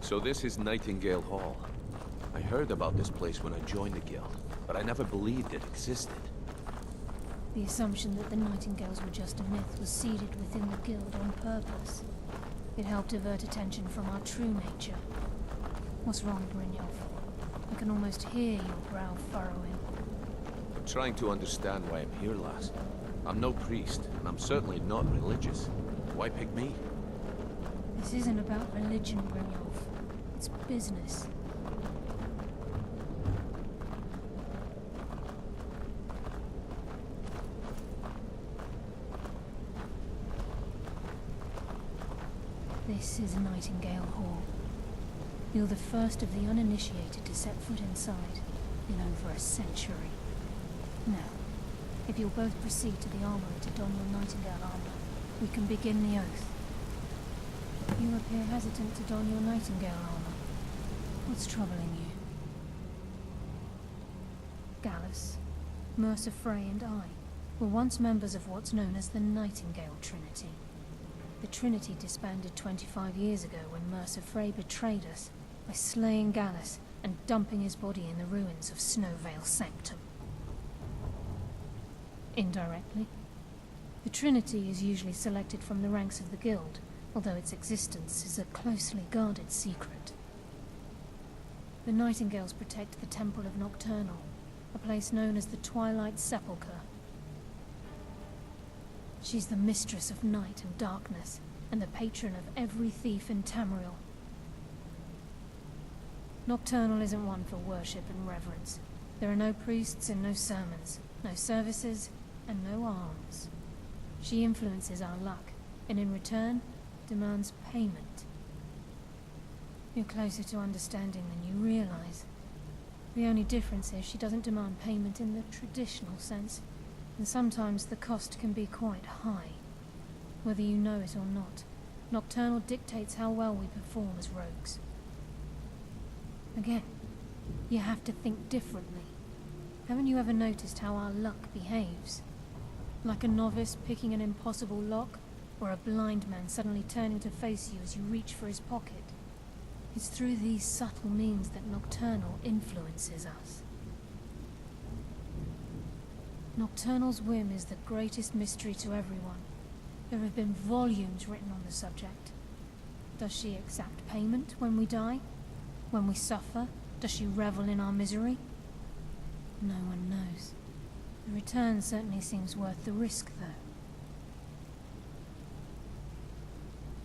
So this is Nightingale Hall. I heard about this place when I joined the guild, but I never believed it existed. The assumption that the Nightingales were just a myth was seeded within the guild on purpose. It helped divert attention from our true nature. What's wrong, Brynjolf? I can almost hear your brow furrowing. I'm trying to understand why I'm here, lass. I'm no priest, and I'm certainly not religious. Why pick me? This isn't about religion, Brynjolf. It's business. This is Nightingale Hall. You're the first of the uninitiated to set foot inside in over a century. Now, if you'll both proceed to the armory to don your Nightingale armor, we can begin the oath. You appear hesitant to don your Nightingale armor. What's troubling you? Gallus, Mercer Frey and I were once members of what's known as the Nightingale Trinity. The Trinity disbanded 25 years ago when Mercer Frey betrayed us by slaying Gallus and dumping his body in the ruins of Snowvale Sanctum. Indirectly, the Trinity is usually selected from the ranks of the Guild, although its existence is a closely guarded secret. The Nightingales protect the Temple of Nocturnal, a place known as the Twilight Sepulchre. She's the mistress of night and darkness, and the patron of every thief in Tamriel. Nocturnal isn't one for worship and reverence. There are no priests and no sermons, no services, and no alms. She influences our luck, and in return, demands payment. You're closer to understanding than you realize. The only difference is she doesn't demand payment in the traditional sense, and sometimes the cost can be quite high. Whether you know it or not, Nocturnal dictates how well we perform as rogues. Again, you have to think differently. Haven't you ever noticed how our luck behaves? Like a novice picking an impossible lock, or a blind man suddenly turning to face you as you reach for his pocket. It's through these subtle means that Nocturnal influences us. Nocturnal's whim is the greatest mystery to everyone. There have been volumes written on the subject. Does she exact payment when we die? When we suffer, does she revel in our misery? No one knows. The return certainly seems worth the risk, though.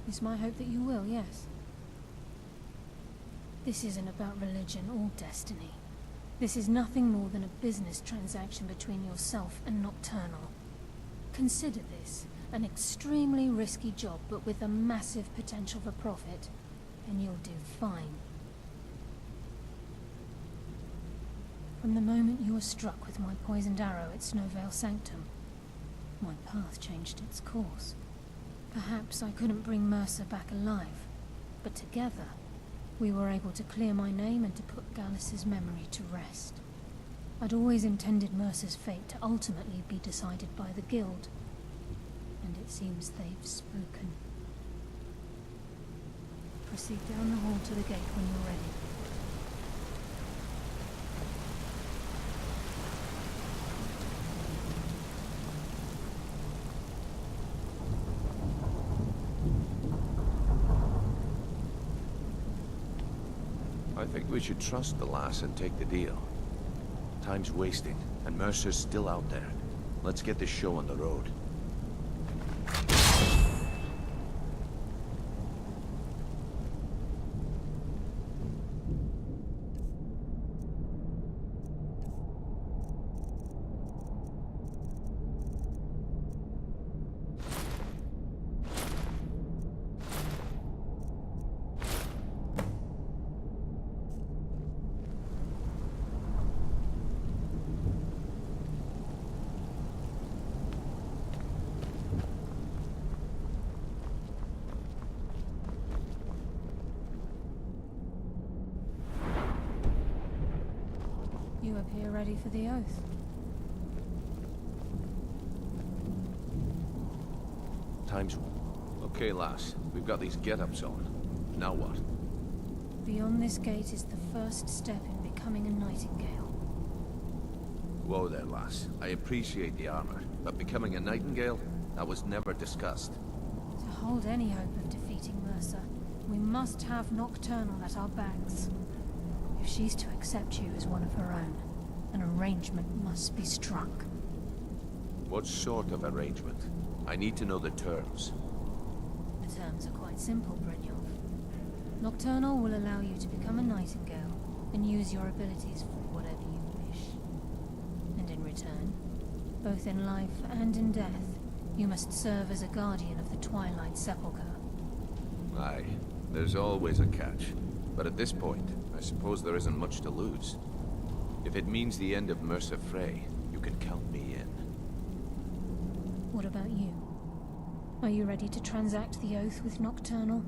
It's my hope that you will, yes. This isn't about religion or destiny. This is nothing more than a business transaction between yourself and Nocturnal. Consider this an extremely risky job, but with a massive potential for profit, and you'll do fine. From the moment you were struck with my poisoned arrow at Snowvale Sanctum, my path changed its course. Perhaps I couldn't bring Mercer back alive, but together, we were able to clear my name and to put Gallus's memory to rest. I'd always intended Mercer's fate to ultimately be decided by the Guild, and it seems they've spoken. Proceed down the hall to the gate when you're ready. I think we should trust the lass and take the deal. Time's wasting, and Mercer's still out there. Let's get this show on the road. You appear ready for the oath. Time's... Okay, lass. We've got these get-ups on. Now what? Beyond this gate is the first step in becoming a Nightingale. Whoa there, lass. I appreciate the armor, but becoming a Nightingale? That was never discussed. To hold any hope of defeating Mercer, we must have Nocturnal at our backs. If she's to accept you as one of her own, an arrangement must be struck. What sort of arrangement? I need to know the terms. The terms are quite simple, Brynjolf. Nocturnal will allow you to become a Nightingale and use your abilities for whatever you wish. And in return, both in life and in death, you must serve as a guardian of the Twilight Sepulchre. Aye, there's always a catch. But at this point, I suppose there isn't much to lose. If it means the end of Mercer Frey, you can count me in. What about you? Are you ready to transact the oath with Nocturnal?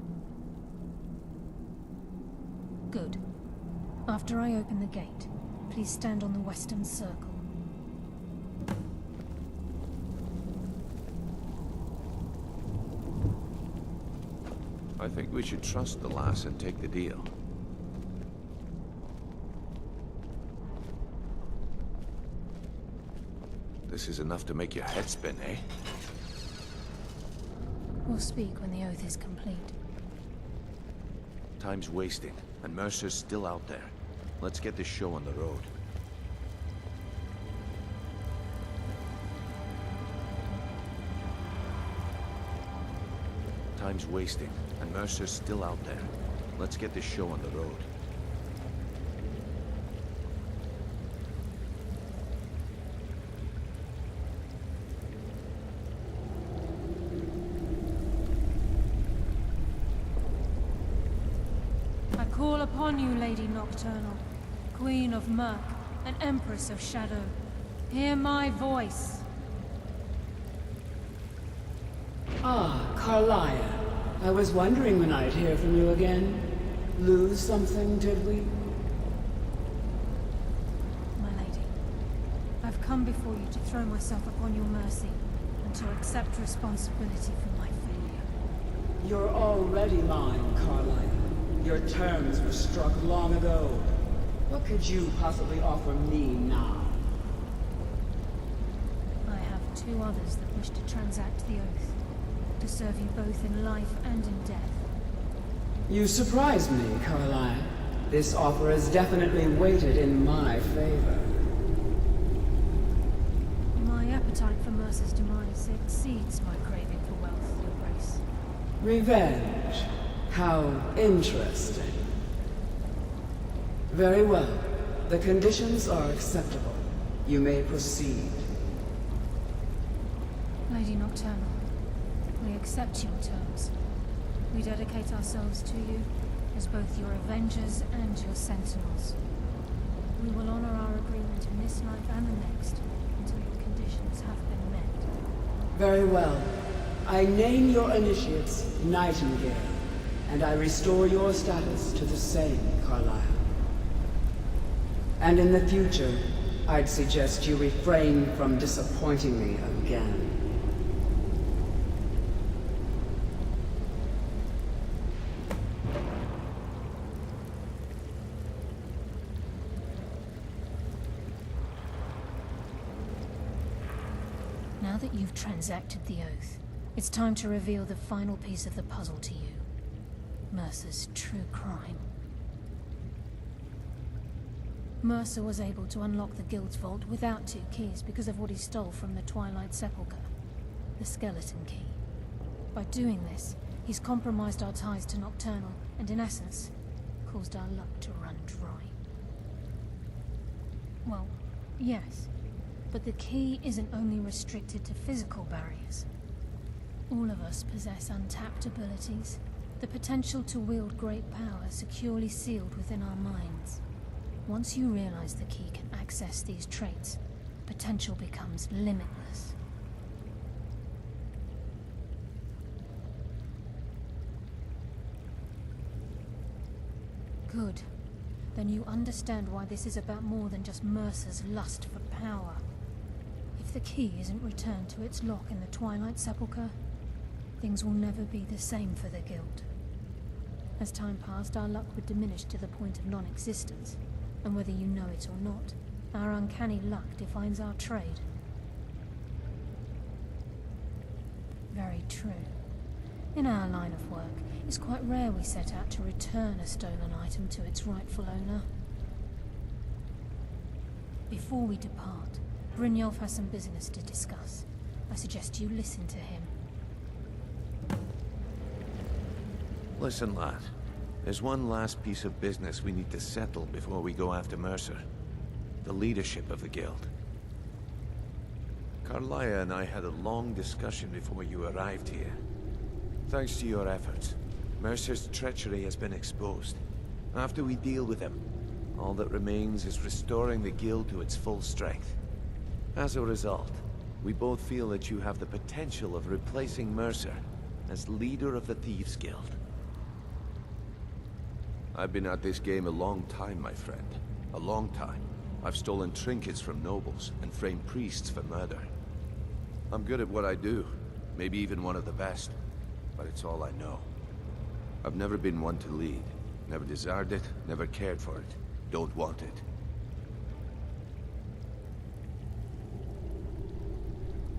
Good. After I open the gate, please stand on the western circle. I think we should trust the lass and take the deal. This is enough to make your head spin, eh? We'll speak when the oath is complete. Time's wasting, and Mercer's still out there. Let's get this show on the road. Time's wasting, and Mercer's still out there. Let's get this show on the road. I call upon you, Lady Nocturnal, Queen of Murk and Empress of Shadow. Hear my voice. Ah, Carlia. I was wondering when I'd hear from you again. Lose something, did we? My lady, I've come before you to throw myself upon your mercy and to accept responsibility for my failure. You're already mine, Carlia. Your terms were struck long ago. What could you possibly offer me now? I have two others that wish to transact the oath, to serve you both in life and in death. You surprised me, Carlia. This offer is definitely weighted in my favor. My appetite for Mercer's demise exceeds my craving for wealth, Your Grace. Revenge. How interesting. Very well. The conditions are acceptable. You may proceed. Lady Nocturnal, we accept your terms. We dedicate ourselves to you as both your avengers and your sentinels. We will honor our agreement in this life and the next until your conditions have been met. Very well. I name your initiates Nightingale, and I restore your status to the same, Carlisle. And in the future, I'd suggest you refrain from disappointing me again. Now that you've transacted the oath, it's time to reveal the final piece of the puzzle to you. Mercer's true crime. Mercer was able to unlock the Guild's vault without 2 keys because of what he stole from the Twilight Sepulchre, the skeleton key. By doing this, he's compromised our ties to Nocturnal and, in essence, caused our luck to run dry. Well, yes, but the key isn't only restricted to physical barriers. All of us possess untapped abilities, the potential to wield great power securely sealed within our minds. Once you realize the key can access these traits, potential becomes limitless. Good. Then you understand why this is about more than just Mercer's lust for power. If the key isn't returned to its lock in the Twilight Sepulchre, things will never be the same for the Guild. As time passed, our luck would diminish to the point of non-existence. And whether you know it or not, our uncanny luck defines our trade. Very true. In our line of work, it's quite rare we set out to return a stolen item to its rightful owner. Before we depart, Brynjolf has some business to discuss. I suggest you listen to him. Listen, lad. There's one last piece of business we need to settle before we go after Mercer. The leadership of the guild. Carlia and I had a long discussion before you arrived here. Thanks to your efforts, Mercer's treachery has been exposed. After we deal with him, all that remains is restoring the guild to its full strength. As a result, we both feel that you have the potential of replacing Mercer as leader of the Thieves' Guild. I've been at this game a long time, my friend. A long time. I've stolen trinkets from nobles and framed priests for murder. I'm good at what I do, maybe even one of the best, but it's all I know. I've never been one to lead. Never desired it, never cared for it. Don't want it.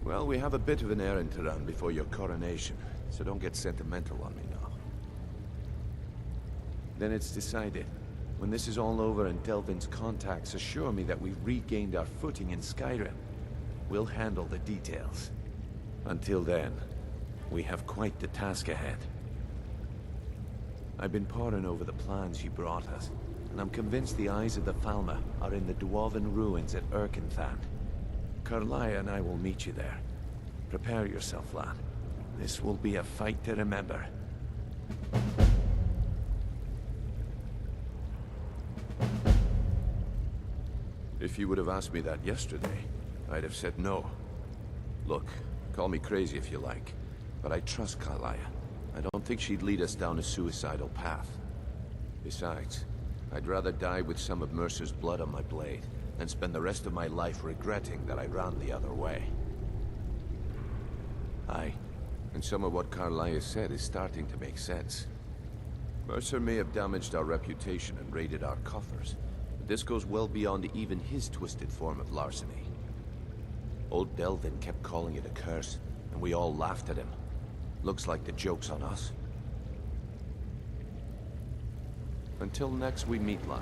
Well, we have a bit of an errand to run before your coronation, so don't get sentimental on me now. Then it's decided. When this is all over and Delvin's contacts assure me that we've regained our footing in Skyrim, we'll handle the details. Until then, we have quite the task ahead. I've been poring over the plans you brought us, and I'm convinced the eyes of the Falmer are in the Dwarven ruins at Erkenthand. Carlia and I will meet you there. Prepare yourself, lad. This will be a fight to remember. If you would have asked me that yesterday, I'd have said no. Look, call me crazy if you like, but I trust Carlia. I don't think she'd lead us down a suicidal path. Besides, I'd rather die with some of Mercer's blood on my blade than spend the rest of my life regretting that I ran the other way. Aye, and some of what Carlia said is starting to make sense. Mercer may have damaged our reputation and raided our coffers, but this goes well beyond even his twisted form of larceny. Old Delvin kept calling it a curse, and we all laughed at him. Looks like the joke's on us. Until next we meet, lad.